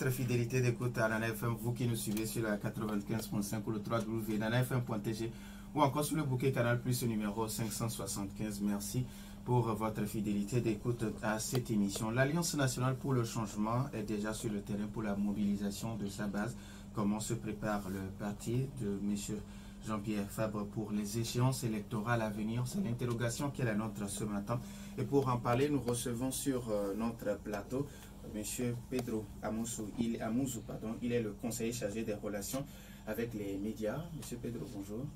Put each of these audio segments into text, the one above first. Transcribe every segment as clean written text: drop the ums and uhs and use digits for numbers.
votre fidélité d'écoute à Nana FM, vous qui nous suivez sur la 95.5 ou le 3W nanafm.tg ou encore sur le bouquet Canal Plus numéro 575. Merci pour votre fidélité d'écoute à cette émission. L'Alliance nationale pour le changement est déjà sur le terrain pour la mobilisation de sa base. Comment se prépare le parti de M. Jean-Pierre Fabre pour les échéances électorales à venir? C'est l'interrogation qui est la nôtre ce matin. Et pour en parler, nous recevons sur notre plateau M. Pedro Amouzou. Il est le conseiller chargé des relations avec les médias. M. Pedro, bonjour.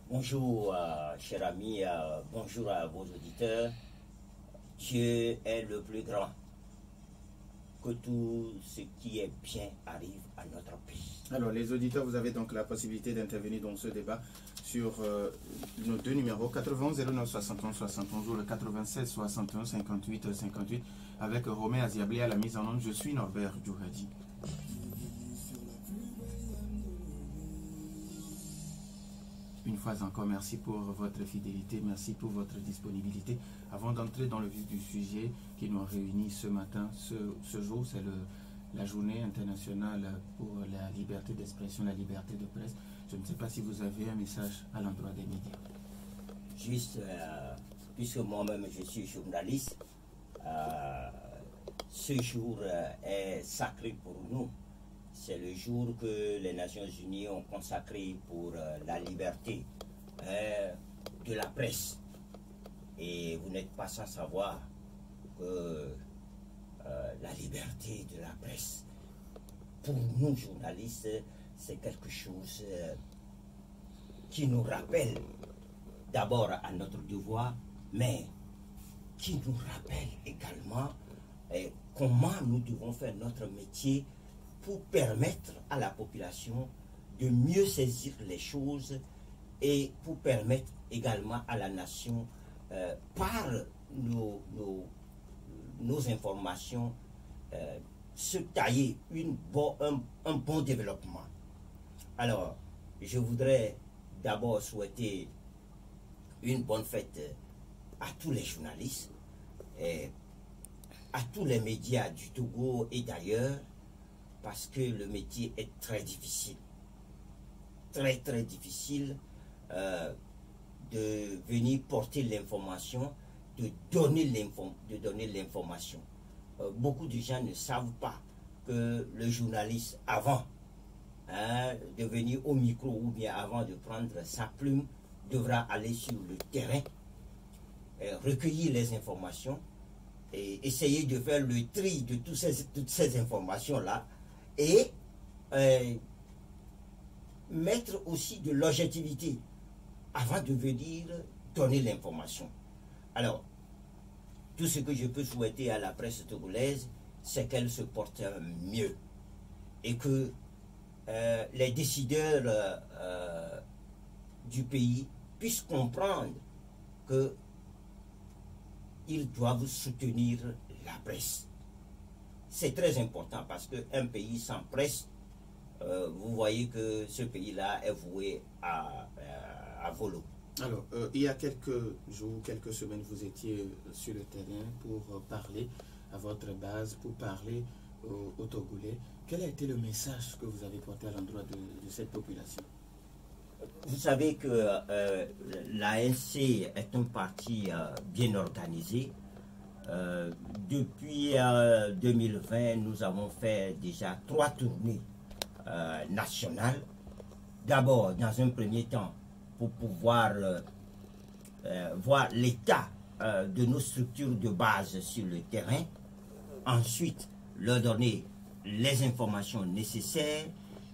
Bonjour, cher ami, bonjour à vos auditeurs. Dieu est le plus grand. Que tout ce qui est bien arrive à notre pays. Alors, les auditeurs, vous avez donc la possibilité d'intervenir dans ce débat sur nos deux numéros, 91 09 71 71 ou le 96 61 58 58 avec Romain Aziablé à la mise en onde. Je suis Norbert Djouradi. Une fois encore, merci pour votre fidélité, merci pour votre disponibilité. Avant d'entrer dans le vif du sujet qui nous réunit ce matin, ce jour, c'est la journée internationale pour la liberté d'expression, la liberté de presse. Je ne sais pas si vous avez un message à l'endroit des médias. Juste, puisque moi-même je suis journaliste, ce jour est sacré pour nous. C'est le jour que les Nations Unies ont consacré pour la liberté de la presse. Et vous n'êtes pas sans savoir que la liberté de la presse, pour nous journalistes, c'est quelque chose qui nous rappelle d'abord à notre devoir, mais qui nous rappelle également comment nous devons faire notre métier pour permettre à la population de mieux saisir les choses et pour permettre également à la nation, par nos informations, se tailler un bon développement. Alors, je voudrais d'abord souhaiter une bonne fête à tous les journalistes, et à tous les médias du Togo et d'ailleurs, parce que le métier est très difficile. Très, très difficile de venir porter l'information, de donner l'information. Beaucoup de gens ne savent pas que le journaliste, avant de venir au micro ou bien avant de prendre sa plume, devra aller sur le terrain, recueillir les informations et essayer de faire le tri de toutes ces informations-là et mettre aussi de l'objectivité avant de venir donner l'information. Alors, tout ce que je peux souhaiter à la presse togolaise, c'est qu'elle se porte mieux et que les décideurs du pays puissent comprendre que ils doivent soutenir la presse. C'est très important parce qu'un pays sans presse, vous voyez que ce pays-là est voué à volo. Alors, il y a quelques jours, quelques semaines, vous étiez sur le terrain pour parler à votre base, pour parler aux Togolais. Quel a été le message que vous avez porté à l'endroit de cette population? Vous savez que l'ANC est un parti bien organisé. Depuis 2020, nous avons fait déjà 3 tournées nationales. D'abord, dans un premier temps, pour pouvoir voir l'état de nos structures de base sur le terrain. Ensuite, leur donner les informations nécessaires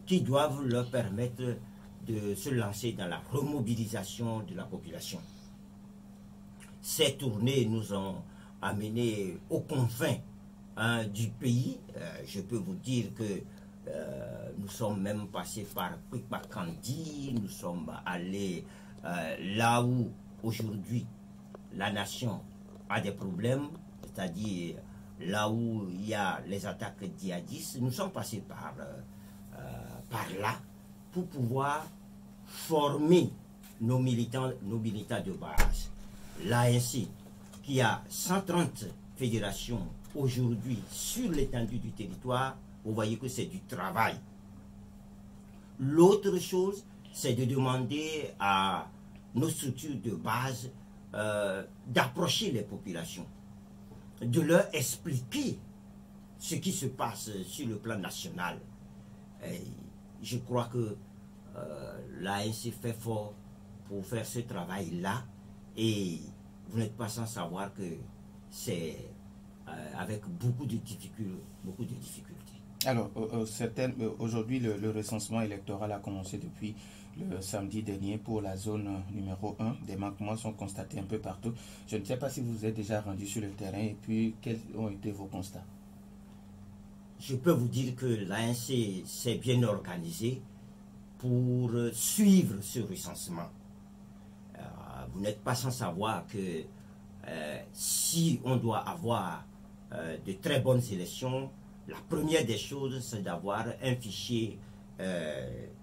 qui doivent leur permettre de se lancer dans la remobilisation de la population. Ces tournées nous ont amenés aux confins du pays. Je peux vous dire que nous sommes même passés par Kwikpakandi, nous sommes allés là où aujourd'hui la nation a des problèmes, c'est-à-dire là où il y a les attaques djihadistes. Nous sommes passés par là pour pouvoir former nos militants de base. L'ANC, qui a 130 fédérations aujourd'hui sur l'étendue du territoire, Vous voyez que c'est du travail. L'autre chose, c'est de demander à nos structures de base d'approcher les populations, de leur expliquer ce qui se passe sur le plan national. Et je crois que l'ANC fait fort pour faire ce travail-là, et vous n'êtes pas sans savoir que c'est avec beaucoup de difficultés. Alors, aujourd'hui, le recensement électoral a commencé depuis le samedi dernier pour la zone numéro 1. Des manquements sont constatés un peu partout. Je ne sais pas si vous vous êtes déjà rendu sur le terrain et puis quels ont été vos constats. Je peux vous dire que l'ANC s'est bien organisé pour suivre ce recensement. Vous n'êtes pas sans savoir que si on doit avoir de très bonnes élections, la première des choses, c'est d'avoir un fichier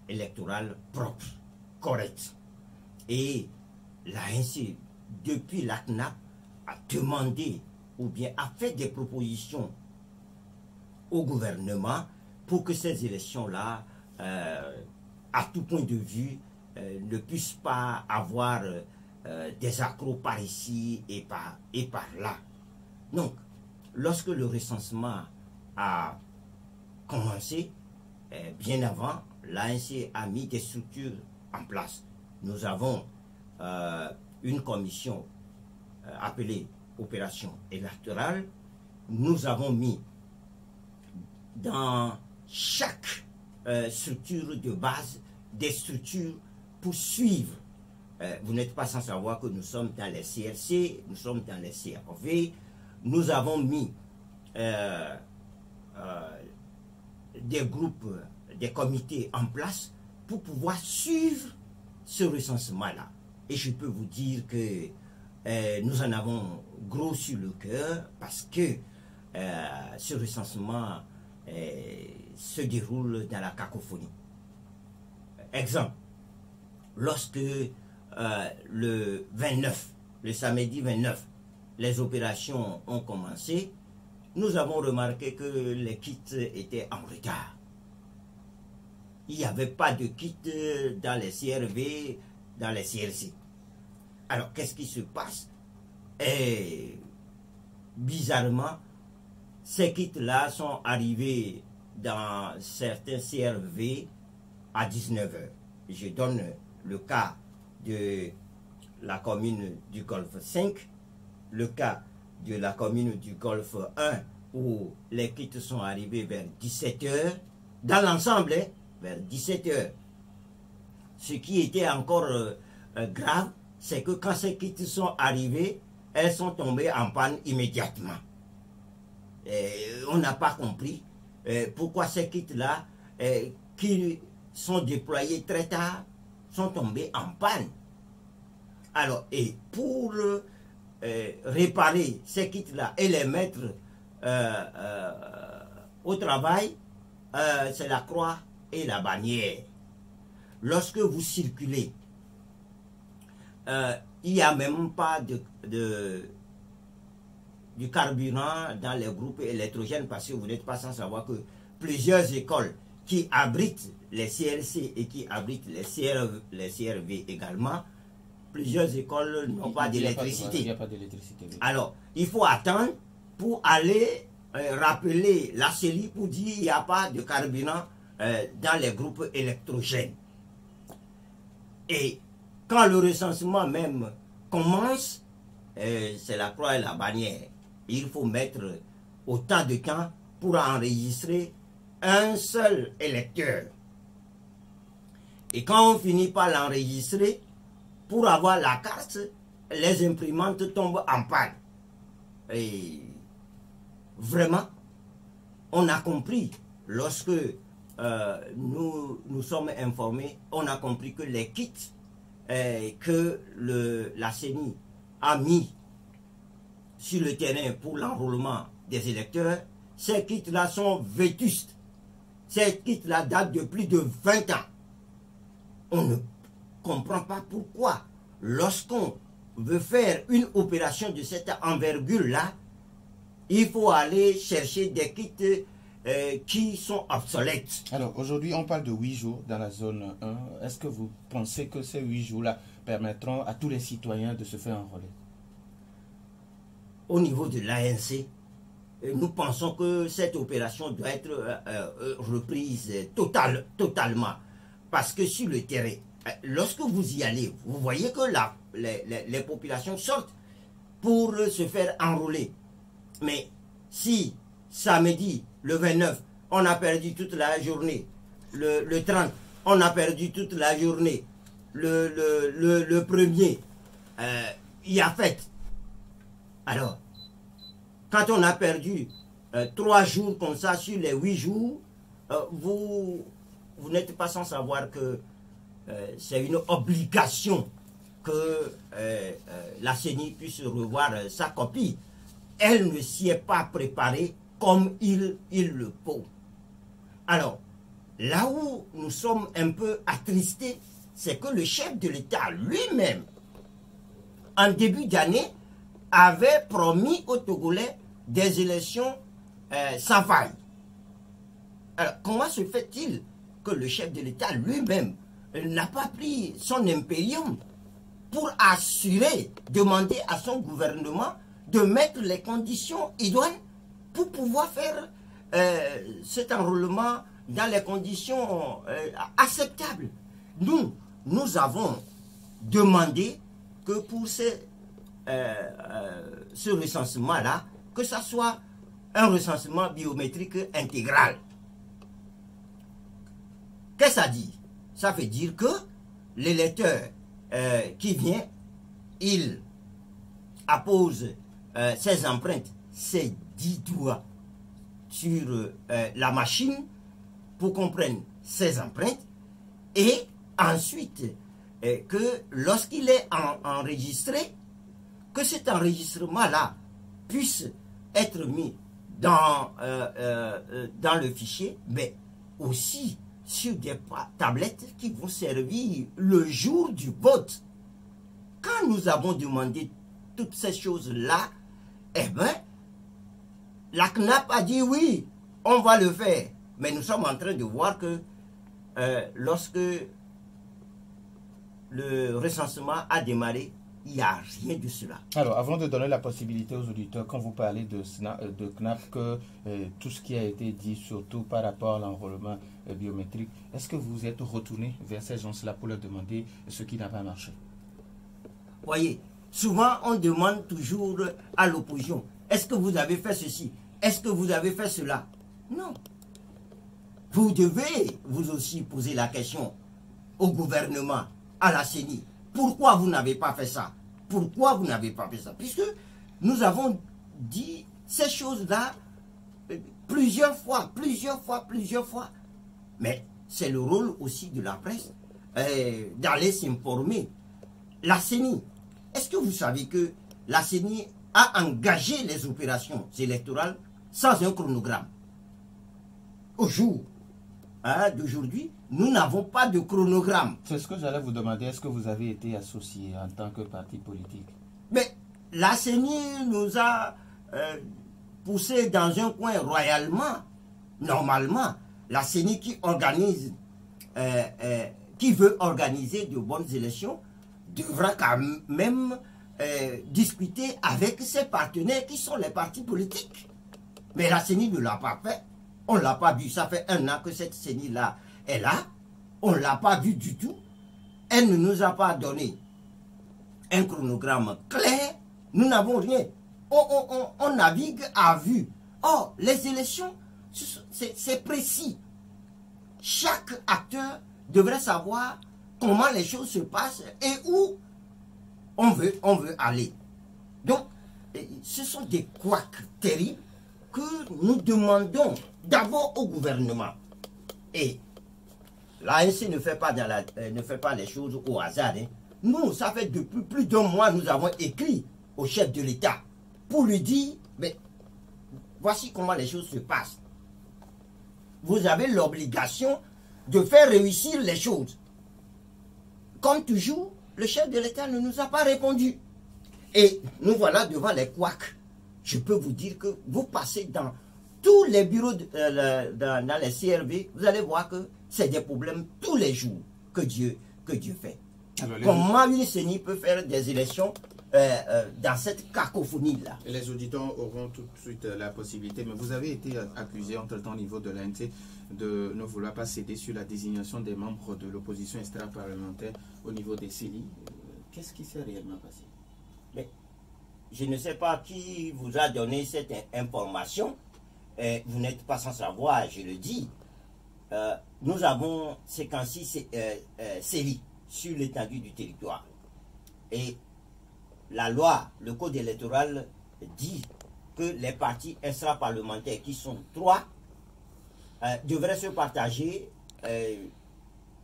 électoral propre, correct. Et l'ANC, depuis la CNAP, a demandé ou bien a fait des propositions au gouvernement pour que ces élections-là, à tout point de vue, ne puissent pas avoir des accros par ici et par là. Donc, lorsque le recensement a commencé, bien avant, l'ANC a mis des structures en place. Nous avons une commission appelée opération électorale. Nous avons mis dans chaque structure de base des structures pour suivre. Vous n'êtes pas sans savoir que nous sommes dans les CRC, nous sommes dans les CRV. Nous avons mis des groupes, des comités en place pour pouvoir suivre ce recensement-là. Et je peux vous dire que nous en avons gros sur le cœur parce que ce recensement se déroule dans la cacophonie. Exemple, lorsque le 29, le samedi 29, les opérations ont commencé, nous avons remarqué que les kits étaient en retard. Il n'y avait pas de kits dans les CRV, dans les CRC. Alors, qu'est-ce qui se passe? Et bizarrement, ces kits-là sont arrivés dans certains CRV à 19h. Je donne le cas de la commune du Golfe 5, le cas de la commune du Golfe 1, où les kits sont arrivés vers 17h, dans l'ensemble, vers 17h. Ce qui était encore grave, c'est que quand ces kits sont arrivés, elles sont tombées en panne immédiatement. Et on n'a pas compris pourquoi ces kits-là, qui sont déployés très tard, sont tombés en panne. Alors, et pour réparer ces kits-là et les mettre au travail, c'est la croix et la bannière. Lorsque vous circulez, il n'y a même pas du carburant dans les groupes électrogènes parce que vous n'êtes pas sans savoir que plusieurs écoles qui abritent les CLC et qui abritent les CRV également, plusieurs écoles n'ont pas d'électricité. Il n'y a pas d'électricité. Alors, il faut attendre pour aller rappeler la CELI pour dire qu'il n'y a pas de carburant dans les groupes électrogènes. Et quand le recensement même commence, c'est la croix et la bannière. Il faut mettre autant de temps pour enregistrer un seul électeur. Et quand on finit par l'enregistrer, pour avoir la carte, les imprimantes tombent en panne. Et vraiment, on a compris, lorsque nous sommes informés, on a compris que les kits que la CENI a mis sur le terrain pour l'enrôlement des électeurs, ces kits-là sont vétustes. Ces kits-là datent de plus de 20 ans. On ne comprend pas pourquoi, lorsqu'on veut faire une opération de cette envergure-là, il faut aller chercher des kits qui sont obsolètes. Alors aujourd'hui, on parle de 8 jours dans la zone 1. Est-ce que vous pensez que ces 8 jours-là permettront à tous les citoyens de se faire enrôler? Au niveau de l'ANC, nous pensons que cette opération doit être reprise totalement. Parce que sur le terrain, lorsque vous y allez, vous voyez que les populations sortent pour se faire enrôler. Mais si samedi, le 29, on a perdu toute la journée, le 30, on a perdu toute la journée, le premier, il y a fête. Alors, quand on a perdu 3 jours comme ça sur les 8 jours, vous n'êtes pas sans savoir que c'est une obligation que la CENI puisse revoir sa copie. Elle ne s'y est pas préparée comme il le faut. Alors, là où nous sommes un peu attristés, c'est que le chef de l'État lui-même, en début d'année, avait promis aux Togolais des élections sans faille. Alors, comment se fait-il que le chef de l'État lui-même n'a pas pris son impérium pour assurer, demander à son gouvernement de mettre les conditions idoines pour pouvoir faire cet enrôlement dans les conditions acceptables? Nous avons demandé que pour ce recensement-là, que ça soit un recensement biométrique intégral. Qu'est-ce que ça dit? Ça veut dire que l'électeur qui vient, il appose ses empreintes, ses 10 doigts sur la machine pour qu'on prenne ses empreintes, et ensuite que lorsqu'il est enregistré, que cet enregistrement-là puisse être mis dans le fichier, mais aussi sur des tablettes qui vont servir le jour du vote. Quand nous avons demandé toutes ces choses-là, eh bien, la CNAP a dit oui, on va le faire. Mais nous sommes en train de voir que lorsque le recensement a démarré, il n'y a rien de cela. Alors, avant de donner la possibilité aux auditeurs, quand vous parlez de CNAP, que tout ce qui a été dit, surtout par rapport à l'enrôlement biométrique, est-ce que vous êtes retourné vers ces gens-là pour leur demander ce qui n'a pas marché? Voyez, souvent on demande toujours à l'opposition, est-ce que vous avez fait ceci? Est-ce que vous avez fait cela? Non. Vous devez vous aussi poser la question au gouvernement, à la CENI. Pourquoi vous n'avez pas fait ça? Pourquoi vous n'avez pas fait ça? Puisque nous avons dit ces choses-là plusieurs fois. Mais c'est le rôle aussi de la presse d'aller s'informer. La CENI, est-ce que vous savez que la CENI a engagé les opérations électorales sans un chronogramme? Au jour d'aujourd'hui, nous n'avons pas de chronogramme. C'est ce que j'allais vous demander. Est-ce que vous avez été associé en tant que parti politique? Mais la CENI nous a poussé dans un coin royalement. Normalement, la CENI qui organise, qui veut organiser de bonnes élections, devra quand même discuter avec ses partenaires qui sont les partis politiques. Mais la CENI ne l'a pas fait. On ne l'a pas vu. Ça fait 1 an que cette CENI-là est là. On ne l'a pas vu du tout. Elle ne nous a pas donné un chronogramme clair. Nous n'avons rien. On navigue à vue. Or, les élections, c'est précis. Chaque acteur devrait savoir comment les choses se passent et où on veut aller. Donc, ce sont des couacs terribles que nous demandons d'abord au gouvernement. Et l'ANC ne fait pas les choses au hasard. Hein. Nous, ça fait depuis plus d'1 mois, nous avons écrit au chef de l'État pour lui dire, mais voici comment les choses se passent. Vous avez l'obligation de faire réussir les choses. Comme toujours, le chef de l'État ne nous a pas répondu. Et nous voilà devant les couacs. Je peux vous dire que vous passez dans tous les bureaux dans les CRV, vous allez voir que c'est des problèmes tous les jours que Dieu fait. Alors, comment une CENI peut faire des élections dans cette cacophonie-là? Les auditeurs auront tout de suite la possibilité, mais vous avez été accusé entre-temps au niveau de l'ANC de ne vouloir pas céder sur la désignation des membres de l'opposition extra-parlementaire au niveau des CENI. Qu'est-ce qui s'est réellement passé? Mais je ne sais pas qui vous a donné cette information. Vous n'êtes pas sans savoir, je le dis. Nous avons 56 CENI sur l'étendue du territoire. Et la loi, le code électoral dit que les partis extra-parlementaires, qui sont 3, devraient se partager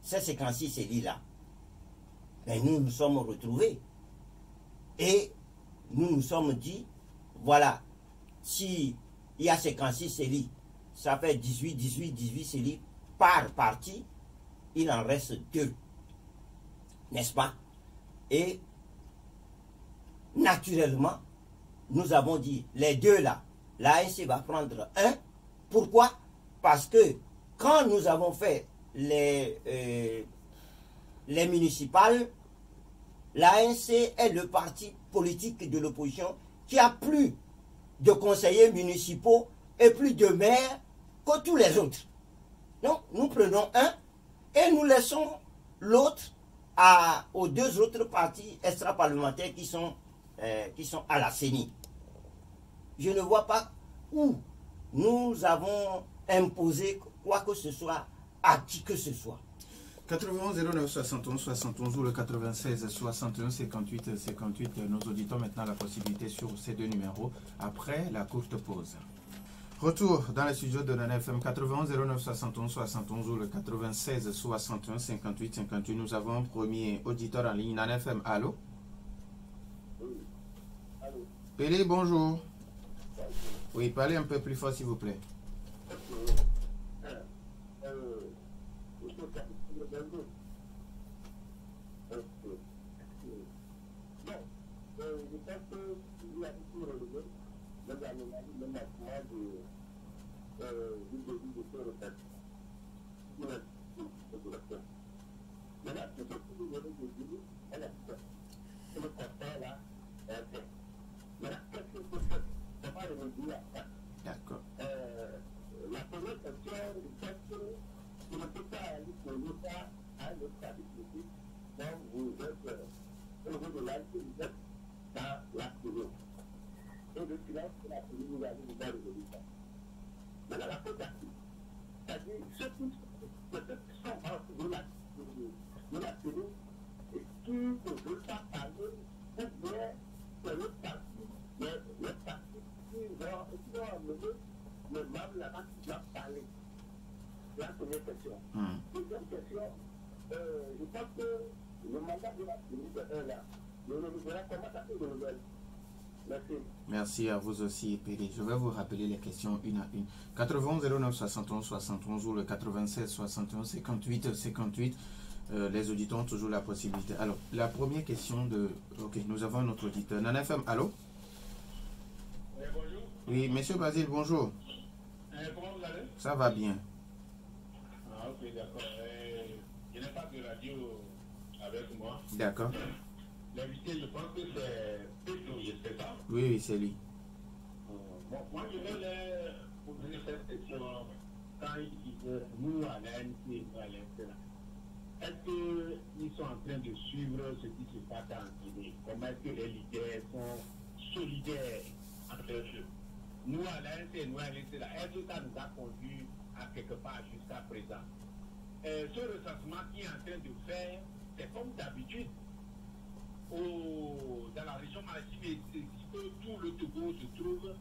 ces 56 CENI-là. Mais nous nous sommes retrouvés. Et nous nous sommes dit, voilà, si il y a 56 CENI, ça fait 18 CENI par parti, il en reste 2. N'est-ce pas? Et naturellement, nous avons dit, les 2 là, l'ANC va prendre 1. Pourquoi? Parce que quand nous avons fait les municipales, l'ANC est le parti politique de l'opposition qui a plus de conseillers municipaux et plus de maires que tous les autres. Donc, nous prenons 1 et nous laissons l'autre aux 2 autres partis extra-parlementaires qui sont à la CENI. Je ne vois pas où nous avons imposé quoi que ce soit à qui que ce soit. 91 09 71 71 ou le 96 61 58 58. Nos auditeurs maintenant la possibilité sur ces 2 numéros après la courte pause. Retour dans les studios de Nana FM 91 09 71 71 ou le 96 61 58 58. Nous avons un premier auditeur en ligne. Nana FM, allô? Allô? Pélé, bonjour. Oui, parlez un peu plus fort s'il vous plaît. D'accord. La première question, c'est que je ne peux pas aller poser ça à notre service public, donc vous êtes au niveau de l'ANC, vous êtes dans la commune. Et le silence de la commune, vous allez vous faire le ça. Maintenant, la faute active, c'est-à-dire ceux qui sont en de la commune et qui ne veulent pas parler, ou bien c'est l'autre partie, l'autre partie qui vont amener le membre là-bas qui doit parler. La première question. Deuxième question, je pense que le mandat de la commune est là. Le renouvellement, comment ça se renouvelle? Merci. Merci à vous aussi, Pélé. Je vais vous rappeler les questions une à une. 91 09 71 71 ou le 96 61 58 58. Les auditeurs ont toujours la possibilité. Alors, la première question de... Ok, nous avons notre auditeur. Nana FM, allô? Oui, bonjour. Oui, monsieur Basile, bonjour. Comment vous allez? Ça va bien. Ah, ok, d'accord. Je n'ai pas de radio avec moi. D'accord. L'invité, je pense que c'est Pedro, c'est ça? Oui, oui, c'est lui. Bon, moi, je vais poser cette question quand il disait nous à l'ANC, à l'ANC. Est-ce qu'ils sont en train de suivre ce qui se passe en Guinée? Comment est-ce que les leaders sont solidaires entre eux? Nous à l'ANC, nous à l'ANC, est-ce que ça nous a conduit à quelque part jusqu'à présent? Ce recensement qui est en train de faire, c'est comme d'habitude. Dans la région maritime où tout le Togo se trouve,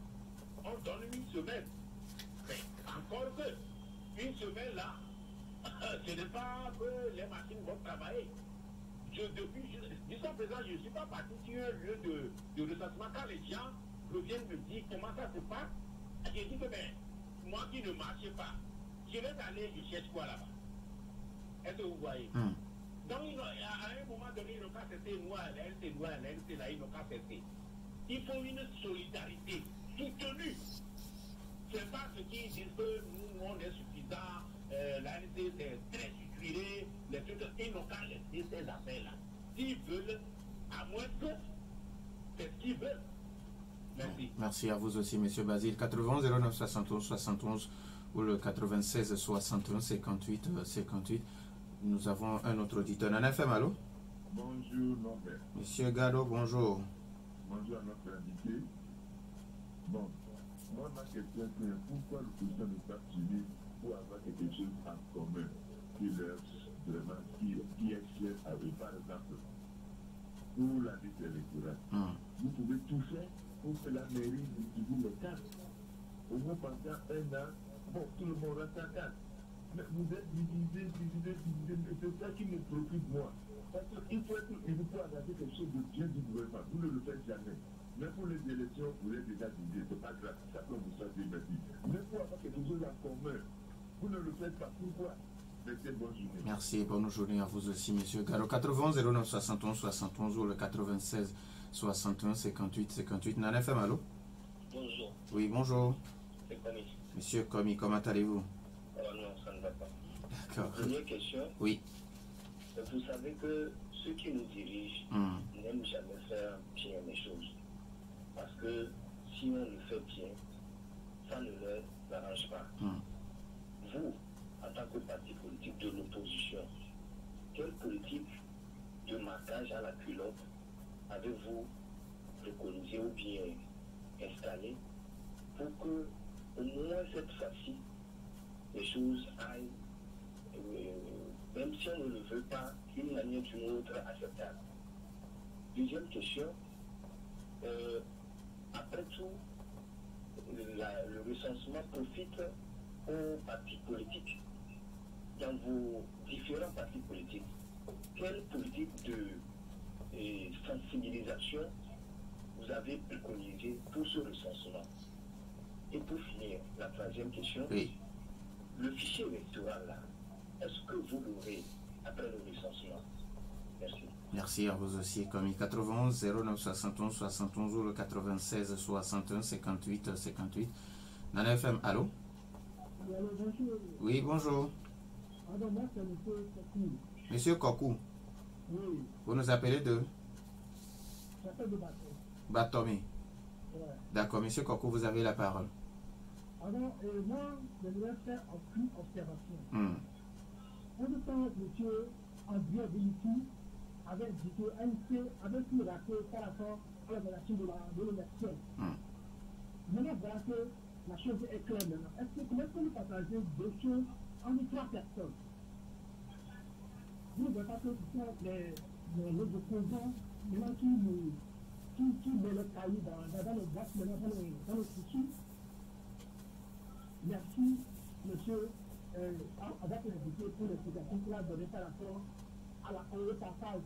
on donne une semaine. Mais encore que, une semaine là, ce n'est pas que les machines vont travailler. Jusqu'à présent, je ne suis pas parti sur un lieu de recensement. Quand les gens reviennent me dire comment ça se passe, je dis que ben, moi qui ne marche pas, je vais aller, je cherche quoi là-bas? Est-ce que vous voyez? Donc, à un moment donné, ils n'ont pas cessé, nous à l'ANC, là, ils n'ont pas cessé. Il faut une solidarité soutenue. c'est pas ce qu'ils disent que nous, on est suffisant, l'ANC c'est très structuré, les trucs, ils n'ont qu'à laisser ces affaires-là. S'ils veulent, à moins que c'est ce qu'ils veulent. Merci. Merci à vous aussi, M. Basile. 80 09 71 71 ou le 96 61 58 58. Nous avons un autre auditeur. Nana FM, allô? Bonjour, Norbert. Monsieur Gado, bonjour. Bonjour à notre invité. Bon, moi, ma question c'est pourquoi le président n'est pas suivi pour avoir quelque chose en commun qui leur vraiment, qui est cher avec, par exemple, pour la liste électorale. Vous pouvez tout faire pour que la mairie distribue les cartes. Au moins pendant un an, bon, tout le monde reste à carte. Mais vous êtes divisé, c'est ça qui me préoccupe moi. Parce qu'il faut être élu pour adapter quelque chose de bien du gouvernement. Vous ne le faites jamais. Mais pour les élections, vous êtes déjà divisé. C'est pas grave. Ça peut vous sortir merci. Mais pour avoir quelque chose en commun, vous ne le faites pas. Pourquoi? Merci, bonne journée. Merci, bonne journée à vous aussi, monsieur Gado. 80 09 71 71 ou le 96 61 58 58. Nana FM, allô? Bonjour, Oui, bonjour. c'est Komi. Monsieur Komi, comment allez-vous? Non, ça ne va pas. D'accord. Première question. Oui. Vous savez que ceux qui nous dirigent n'aiment jamais faire bien les choses. Parce que si on le fait bien, ça ne leur arrange pas. Vous, en tant que parti politique de l'opposition, quelle politique de marquage à la culotte avez-vous préconisé ou bien installé pour que, au moins cette fois-ci, les choses aillent, même si on ne le veut pas, d'une manière ou d'une autre acceptable. Deuxième question, après tout, le recensement profite aux partis politiques. Dans vos différents partis politiques, quelle politique de sensibilisation vous avez préconisé pour ce recensement? Et pour finir, la troisième question, Oui. le fichier électoral là, est-ce que vous l'aurez après le recensement? Merci. Merci à vous aussi, Komi. 91 09 71 71 ou le 96 61 58 58. Nana FM, allô? Oui, bonjour. Alors, moi, c'est M. Kokou. Monsieur Kokou, Oui, vous nous appelez de j'appelle de bateau. Batome. Ouais. D'accord, monsieur Kokou, vous avez la parole. Alors, moi, je voudrais faire aucune observation. Pour le temps, M. André Beniti avait dit que ANC avait tout raté par rapport à l'organisation de l'élection. Maintenant, voilà que la chose est claire maintenant. Est-ce que comment est-ce que nous partageons deux choses entre trois personnes? Vous ne voyez pas que ce sont les opposants maintenant qui met le cahier dans le boîte, maintenant dans le tissu? Merci, monsieur, avec l'invité pour l'explication qu'il a donnée par rapport au passage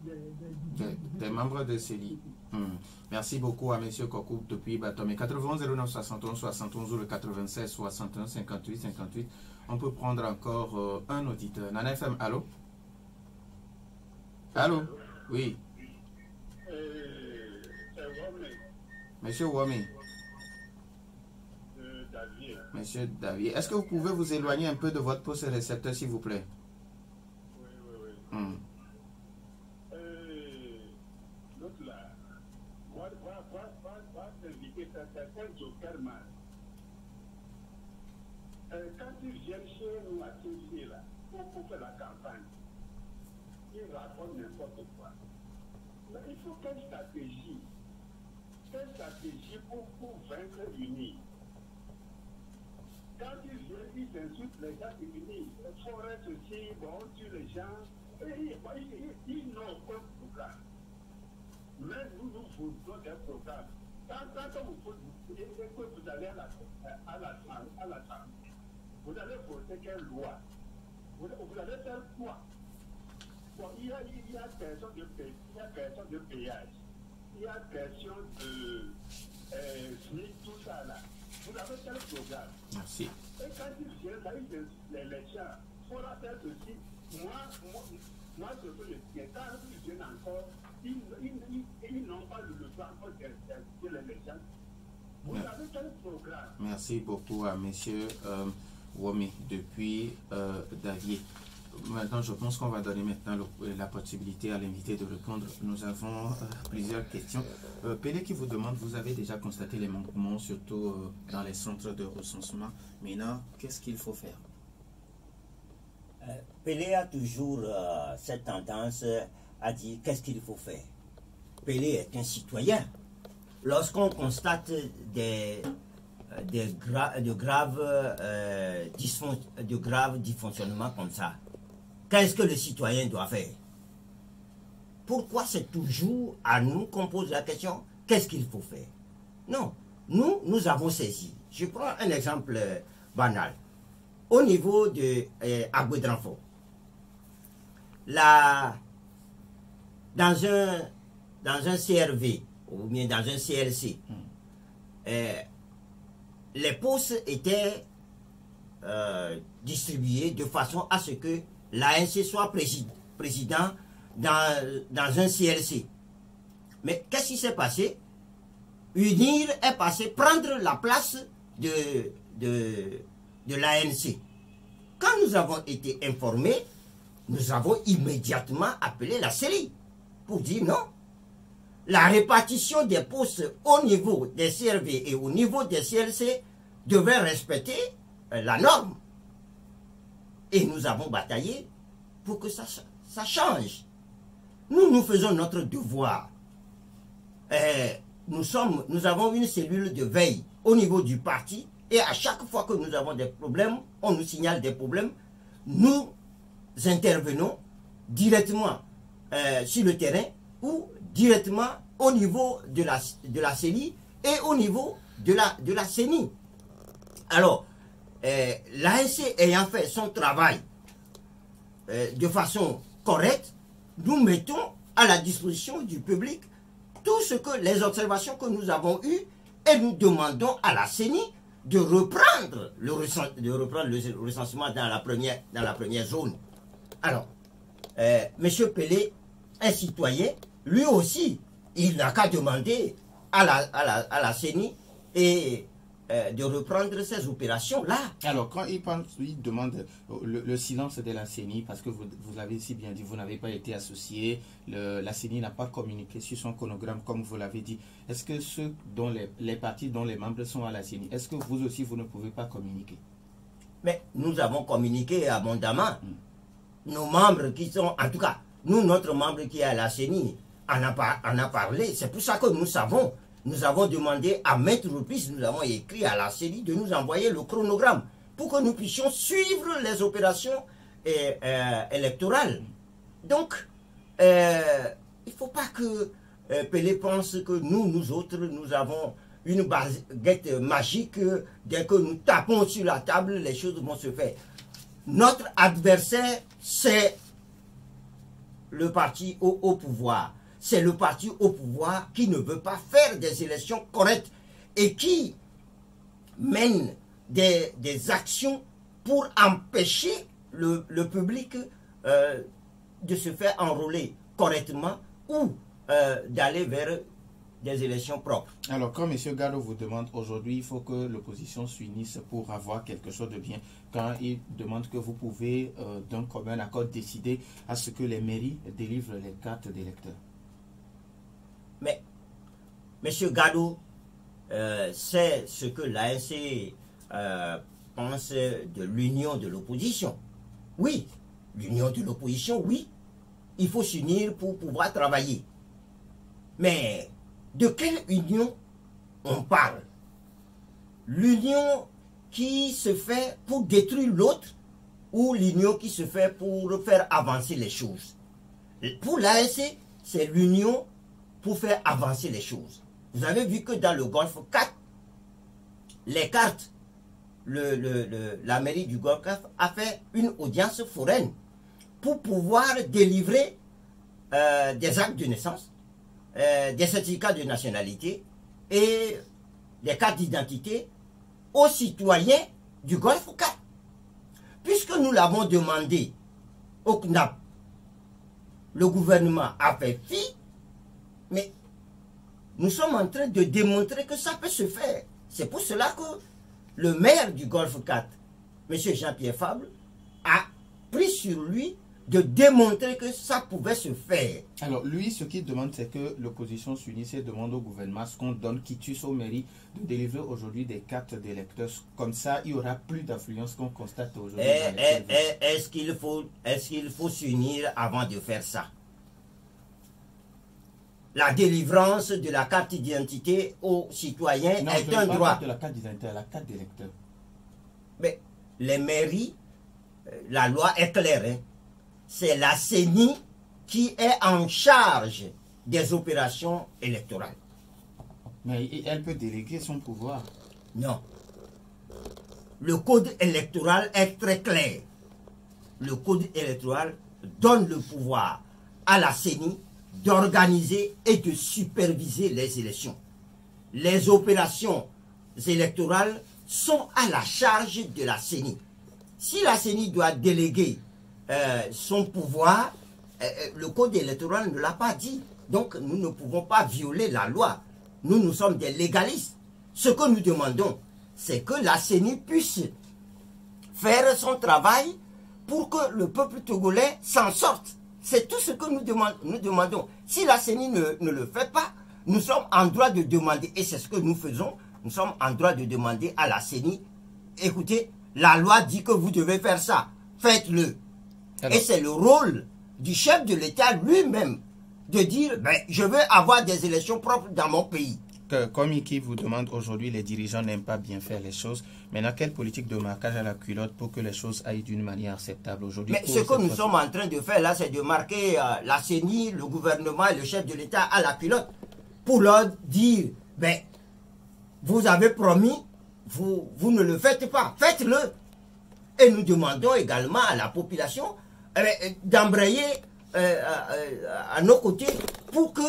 Des membres de CELI. Merci beaucoup à monsieur Kokou depuis Batome. 91 09 71 71 ou le 96 61 58 58. On peut prendre encore un auditeur. Nana FM, allô? Allô? Oui. Monsieur Wami. Monsieur Davier. Est-ce que vous pouvez vous éloigner un peu de votre poste récepteur, s'il vous plaît? Oui. Quand ils viennent chez nous à Kinshasa là, pour faire la campagne, ils racontent n'importe quoi. Mais il faut quelle stratégie pour vaincre l'uni. Quand ils viennent, ils insultent les gens unis, il faudrait ceci, bon, on tue les gens, ils n'ont aucun programme. Mais nous voulons des programmes. Quand vous allez à l'Assemblée, vous allez voter quelle loi? Vous allez faire quoi? Bon, il y a question de payage, il y a question de SMIC, tout ça là. Vous avez quel programme? Merci. Et quand ils viennent là, les gens, il faudra faire ceci. Moi, ce que je dis, quand ils viennent encore, ils n'ont pas le droit encore d'interroger les gens. Vous avez quel programme? Merci beaucoup à M. Womi depuis Davier. Maintenant, je pense qu'on va donner maintenant la possibilité à l'invité de répondre. Nous avons plusieurs questions. Pelé qui vous demande, vous avez déjà constaté les manquements, surtout dans les centres de recensement. Maintenant, qu'est-ce qu'il faut faire? Pelé a toujours cette tendance à dire qu'est-ce qu'il faut faire. Pelé est un citoyen. Lorsqu'on constate de graves dysfonctionnements comme ça, qu'est-ce que le citoyen doit faire? Pourquoi c'est toujours à nous qu'on pose la question, qu'est-ce qu'il faut faire? Non, nous avons saisi. Je prends un exemple banal. Au niveau de Aguedranfo, dans un CRV ou bien dans un CLC, les postes étaient distribués de façon à ce que l'ANC soit président dans un CLC. Mais qu'est-ce qui s'est passé? UNIR est passé prendre la place de l'ANC. Quand nous avons été informés, nous avons immédiatement appelé la CELI pour dire non. La répartition des postes au niveau des CRV et au niveau des CLC devait respecter la norme. Et nous avons bataillé pour que ça change. Nous faisons notre devoir. Nous avons une cellule de veille au niveau du parti et à chaque fois que nous avons des problèmes, on nous signale des problèmes, nous intervenons directement sur le terrain ou directement au niveau de la CENI et au niveau de la CENI. Alors, l'ANC ayant fait son travail de façon correcte, nous mettons à la disposition du public tout ce que les observations que nous avons eues et nous demandons à la CENI de reprendre le recensement dans la première zone. Alors, M. Pelé, un citoyen, lui aussi, il n'a qu'à demander à la CENI et de reprendre ces opérations-là. Alors, quand il demande le silence de la CENI, parce que vous l'avez si bien dit, vous n'avez pas été associé, la CENI n'a pas communiqué sur son chronogramme, comme vous l'avez dit. Est-ce que ceux dont les partis dont les membres sont à la CENI, est-ce que vous aussi, vous ne pouvez pas communiquer? Mais nous avons communiqué abondamment. Nos membres qui sont, en tout cas, notre membre qui est à la CENI en a parlé. C'est pour ça que nous savons. Nous avons demandé à maintes reprises, nous avons écrit à la CENI de nous envoyer le chronogramme pour que nous puissions suivre les opérations électorales. Donc, il ne faut pas que Pelé pense que nous autres, nous avons une baguette magique. Dès que nous tapons sur la table, les choses vont se faire. Notre adversaire, c'est le parti au pouvoir. C'est le parti au pouvoir qui ne veut pas faire des élections correctes et qui mène des actions pour empêcher le public de se faire enrôler correctement ou d'aller vers des élections propres. Alors, quand M. Gallo vous demande aujourd'hui, il faut que l'opposition s'unisse pour avoir quelque chose de bien. Quand il demande que vous pouvez, d'un commun accord, décider à ce que les mairies délivrent les cartes d'électeurs. Mais M. Gadou, c'est ce que l'ANC pense de l'union de l'opposition. Oui, l'union de l'opposition, oui. Il faut s'unir pour pouvoir travailler. Mais de quelle union on parle? L'union qui se fait pour détruire l'autre ou l'union qui se fait pour faire avancer les choses? Pour l'ANC, c'est l'union pour faire avancer les choses. Vous avez vu que dans le Golfe 4, les cartes, la mairie du Golfe 4 a fait une audience foraine pour pouvoir délivrer des actes de naissance, des certificats de nationalité et des cartes d'identité aux citoyens du Golfe 4. Puisque nous l'avons demandé au CNAP, le gouvernement a fait fi, mais nous sommes en train de démontrer que ça peut se faire. C'est pour cela que le maire du Golfe 4, M. Jean-Pierre Fabre, a pris sur lui de démontrer que ça pouvait se faire. Alors, lui, ce qu'il demande, c'est que l'opposition s'unisse et demande au gouvernement ce qu'on donne quitus aux mairies de délivrer aujourd'hui des cartes d'électeurs. Comme ça, il y aura plus d'affluence qu'on constate aujourd'hui. Est-ce qu'il faut s'unir avant de faire ça? La délivrance de la carte d'identité aux citoyens est un droit. De la carte d'identité, la carte d'électeur. Mais les mairies, la loi est claire, hein? C'est la CENI qui est en charge des opérations électorales. Mais elle peut déléguer son pouvoir. Non. Le code électoral est très clair. Le code électoral donne le pouvoir à la CENI d'organiser et de superviser les élections. Les opérations électorales sont à la charge de la CENI. Si la CENI doit déléguer son pouvoir, le code électoral ne l'a pas dit. Donc nous ne pouvons pas violer la loi. Nous sommes des légalistes. Ce que nous demandons, c'est que la CENI puisse faire son travail pour que le peuple togolais s'en sorte. C'est tout ce que nous demandons. Si la CENI ne le fait pas, nous sommes en droit de demander, et c'est ce que nous faisons, nous sommes en droit de demander à la CENI, écoutez, la loi dit que vous devez faire ça, faites-le. Et c'est le rôle du chef de l'État lui-même de dire, ben, je veux avoir des élections propres dans mon pays. Comme Iki vous demande aujourd'hui, les dirigeants n'aiment pas bien faire les choses. Maintenant, quelle politique de marquage à la culotte pour que les choses aillent d'une manière acceptable aujourd'hui? Mais ce que nous sommes en train de faire là, c'est de marquer la CENI, le gouvernement et le chef de l'État à la culotte pour leur dire, ben, vous avez promis, vous ne le faites pas, faites-le. Et nous demandons également à la population d'embrayer à nos côtés pour que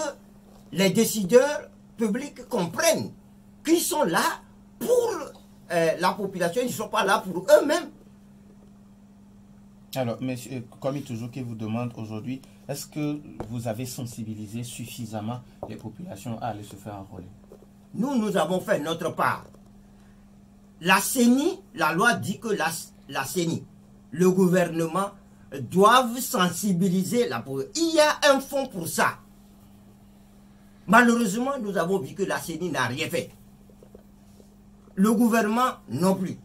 les décideurs publics comprennent qu'ils sont là pour la population, ils ne sont pas là pour eux-mêmes. Alors, monsieur, comme il toujours qui vous demande aujourd'hui, est-ce que vous avez sensibilisé suffisamment les populations à aller se faire enrôler? Nous avons fait notre part. La CENI, la loi dit que la CENI, le gouvernement, doivent sensibiliser la population. Il y a un fonds pour ça. Malheureusement, nous avons vu que la CENI n'a rien fait. Le gouvernement non plus.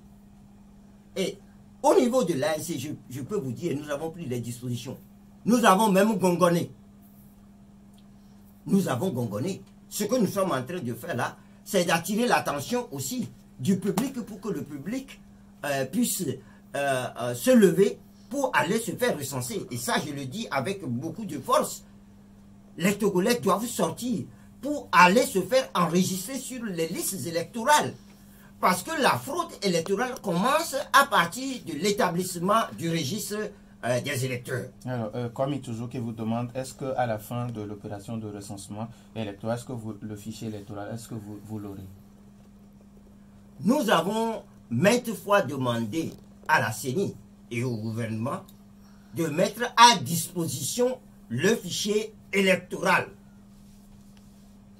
Et au niveau de l'ANC, je peux vous dire, nous avons pris les dispositions. Nous avons même gongonné. Nous avons gongonné. Ce que nous sommes en train de faire là, c'est d'attirer l'attention aussi du public pour que le public puisse se lever pour aller se faire recenser. Et ça, je le dis avec beaucoup de force. Les Togolais doivent sortir pour aller se faire enregistrer sur les listes électorales. Parce que la fraude électorale commence à partir de l'établissement du registre des électeurs. Alors, comme il toujours qui vous demande, est-ce qu'à la fin de l'opération de recensement électoral, est-ce que le fichier électoral, est-ce que vous l'aurez? Nous avons maintes fois demandé à la CENI et au gouvernement de mettre à disposition le fichier électoral.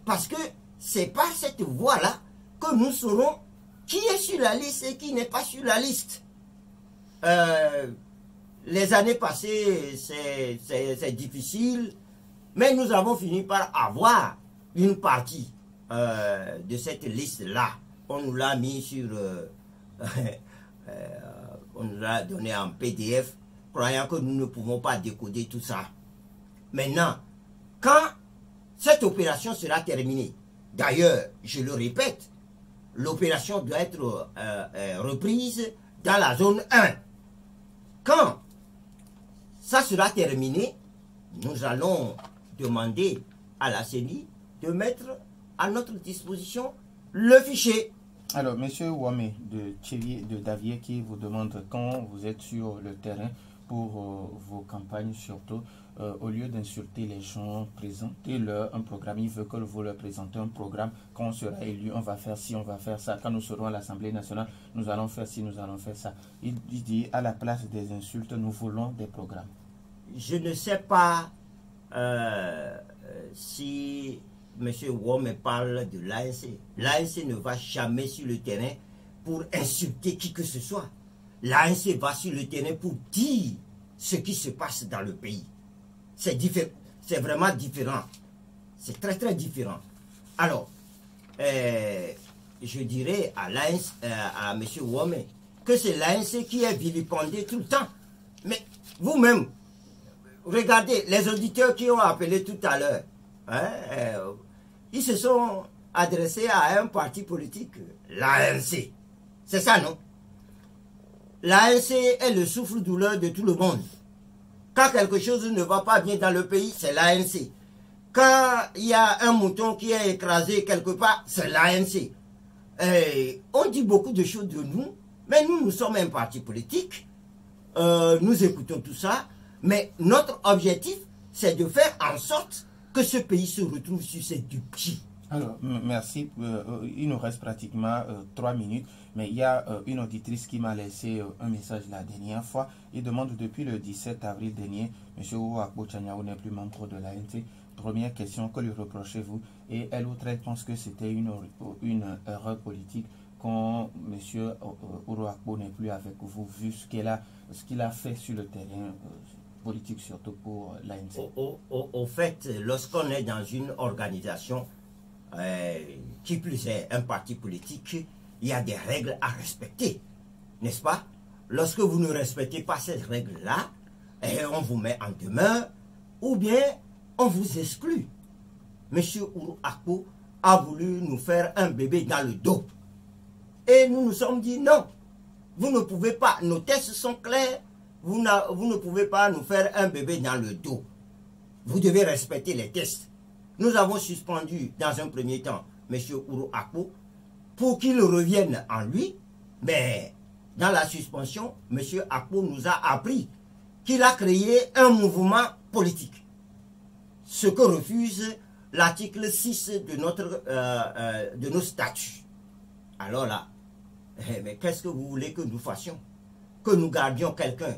Parce que c'est par cette voie-là que nous saurons qui est sur la liste et qui n'est pas sur la liste. Les années passées, c'est difficile, mais nous avons fini par avoir une partie de cette liste-là. On nous l'a mis sur... on nous l'a donné en PDF, croyant que nous ne pouvons pas décoder tout ça. Maintenant, quand cette opération sera terminée, d'ailleurs, je le répète, l'opération doit être reprise dans la zone 1. Quand ça sera terminé, nous allons demander à la CENI de mettre à notre disposition le fichier. Alors, monsieur Ouame de Davier qui vous demande quand vous êtes sur le terrain pour vos campagnes surtout, au lieu d'insulter les gens, présentez-leur un programme. Il veut que vous leur présentez un programme. Quand on sera élu, on va faire ci, on va faire ça. Quand nous serons à l'Assemblée nationale, nous allons faire ci, nous allons faire ça. Il dit, à la place des insultes, nous voulons des programmes. Je ne sais pas si M. Wome parle de l'ANC. L'ANC ne va jamais sur le terrain pour insulter qui que ce soit. L'ANC va sur le terrain pour dire ce qui se passe dans le pays. C'est différent. C'est vraiment différent. C'est très très différent. Alors, je dirais à M. Wome que c'est l'ANC qui est vilipendé tout le temps. Mais vous-même, regardez, les auditeurs qui ont appelé tout à l'heure, ils se sont adressés à un parti politique, l'ANC. C'est ça, non? L'ANC est le souffle-douleur de tout le monde. Quand quelque chose ne va pas bien dans le pays, c'est l'ANC. Quand il y a un mouton qui est écrasé quelque part, c'est l'ANC. On dit beaucoup de choses de nous, mais nous sommes un parti politique. Nous écoutons tout ça, mais notre objectif, c'est de faire en sorte que ce pays se retrouve sur ses deux pieds. Alors, merci. Il nous reste pratiquement 3 minutes, mais il y a une auditrice qui m'a laissé un message la dernière fois. Il demande depuis le 17 avril dernier, M. Ouakpo Tchaniaou n'est plus membre de l'ANC. Première question, que lui reprochez-vous? Et elle autre, elle pense que c'était une erreur politique quand M. Ouakpo n'est plus avec vous, vu ce qu'il a fait sur le terrain politique, surtout pour l'ANC. Au fait, lorsqu'on est dans une organisation, qui plus est un parti politique, il y a des règles à respecter, n'est-ce pas? Lorsque vous ne respectez pas ces règles-là, on vous met en demeure, ou bien on vous exclut. Monsieur Ouakpo a voulu nous faire un bébé dans le dos. Et nous nous sommes dit non, vous ne pouvez pas, nos tests sont clairs, vous ne pouvez pas nous faire un bébé dans le dos. Vous devez respecter les tests. Nous avons suspendu dans un premier temps M. Ouakpo pour qu'il revienne en lui, mais dans la suspension, M. Akpo nous a appris qu'il a créé un mouvement politique. Ce que refuse l'article 6 de nos statuts. Alors là, mais qu'est-ce que vous voulez que nous fassions? Que nous gardions quelqu'un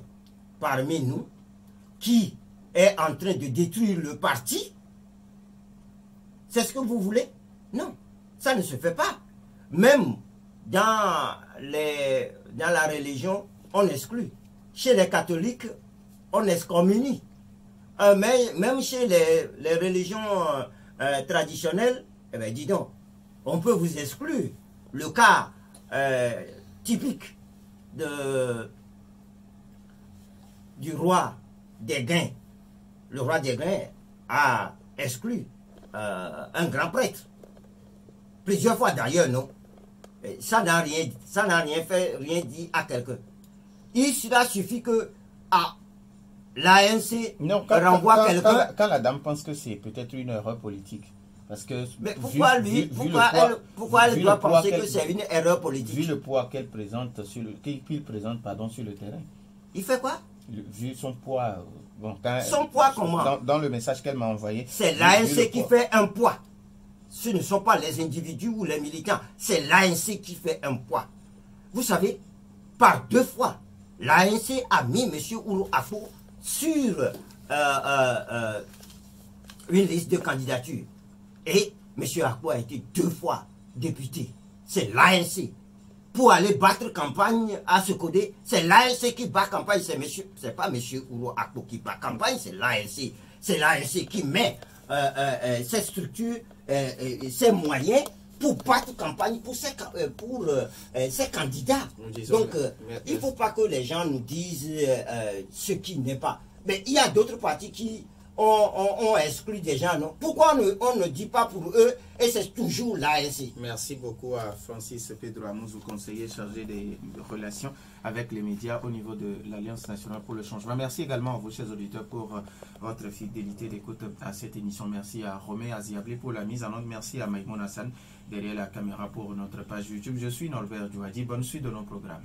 parmi nous qui est en train de détruire le parti? C'est ce que vous voulez? Non, ça ne se fait pas. Même dans la religion, on exclut. Chez les catholiques, on excommunie. Même chez les religions traditionnelles, eh bien, dis donc, on peut vous exclure. Le cas typique du roi des Guins. Le roi des Guins a exclu un grand prêtre. Plusieurs fois d'ailleurs, non? Ça n'a rien dit à quelqu'un. Cela suffit que l'ANC renvoie quelqu'un. Quand la dame pense que c'est peut-être une erreur politique. Parce que mais pourquoi elle doit penser que c'est une erreur politique? Vu le poids qu'il présente sur le terrain. Il fait quoi? Vu son poids. Son poids comment? Dans le message qu'elle m'a envoyé. C'est l'ANC qui fait un poids. Ce ne sont pas les individus ou les militants. C'est l'ANC qui fait un poids. Vous savez, par 2 fois, l'ANC a mis M. Ouakpo sur une liste de candidature. Et M. Akpo a été 2 fois député. C'est l'ANC. Pour aller battre campagne à ce côté, c'est l'ANC qui bat campagne. C'est pas M. Ouakpo qui bat campagne, c'est l'ANC. C'est l'ANC qui met ses structures, ses moyens pour battre campagne pour ses candidats. Donc, il ne faut pas que les gens nous disent ce qui n'est pas. Mais il y a d'autres partis qui ont exclu des gens, non? Pourquoi on ne dit pas pour eux et c'est toujours l'ANC? Merci beaucoup à Francis Pedro Amouzou, conseiller chargé des relations avec les médias au niveau de l'Alliance nationale pour le changement. Merci également à vous, chers auditeurs, pour votre fidélité d'écoute à cette émission. Merci à Romé Aziablé pour la mise en onde. Merci à Maïmoun Hassan derrière la caméra pour notre page YouTube. Je suis Norbert Douadi. Bonne suite de nos programmes.